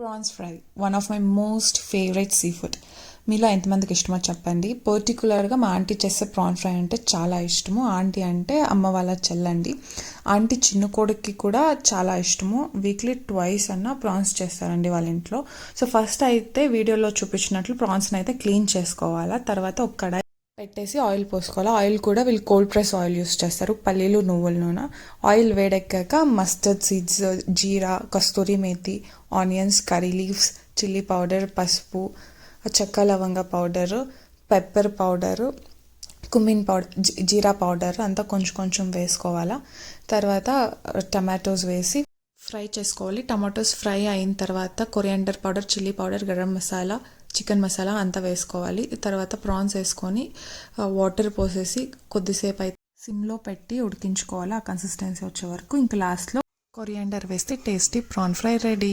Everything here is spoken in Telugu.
Prawns fry one of my most favourite sea food. మీలో ఎంతమందికి ఇష్టమో చెప్పండి. పర్టికులర్గా మా ఆంటీ చేసే ప్రాన్ ఫ్రై అంటే చాలా ఇష్టము. ఆంటీ అంటే అమ్మ వాళ్ళ చెల్లండి. ఆంటీ చిన్న కొడుక్కి కూడా చాలా ఇష్టము. వీక్లీ ట్వైస్ అన్న ప్రాన్స్ చేస్తారండి వాళ్ళ ఇంట్లో. సో ఫస్ట్ అయితే వీడియోలో చూపించినట్లు ప్రాన్స్ని అయితే క్లీన్ చేసుకోవాలా. తర్వాత ఒక కడాయి పెట్టేసి ఆయిల్ పోసుకోవాలి. ఆయిల్ కూడా వీళ్ళు కోల్డ్ ప్రెస్ ఆయిల్ యూస్ చేస్తారు, పల్లీలు నువ్వుల నూనె. ఆయిల్ వేడెక్కాక mustard seeds, jeera, kasturi methi, onions, curry leaves, chilli powder, పసుపు, చెక్క లవంగ powder, pepper powder, cumin powder, jeera powder అంతా కొంచెం కొంచెం వేసుకోవాలా. తర్వాత టమాటోస్ వేసి ఫ్రై చేసుకోవాలి. టమాటోస్ ఫ్రై అయిన తర్వాత coriander powder, chilli powder, garam masala, chicken masala అంతా వేసుకోవాలి. తర్వాత ప్రాన్స్ వేసుకొని వాటర్ పోసేసి కొద్దిసేపు అయితే సిమ్లో పెట్టి ఉడికించుకోవాలి ఆ కన్సిస్టెన్సీ వచ్చే వరకు. ఇంకా లాస్ట్లో కొరియాండర్ వేస్తే టేస్టీ ప్రాన్ ఫ్రై రెడీ.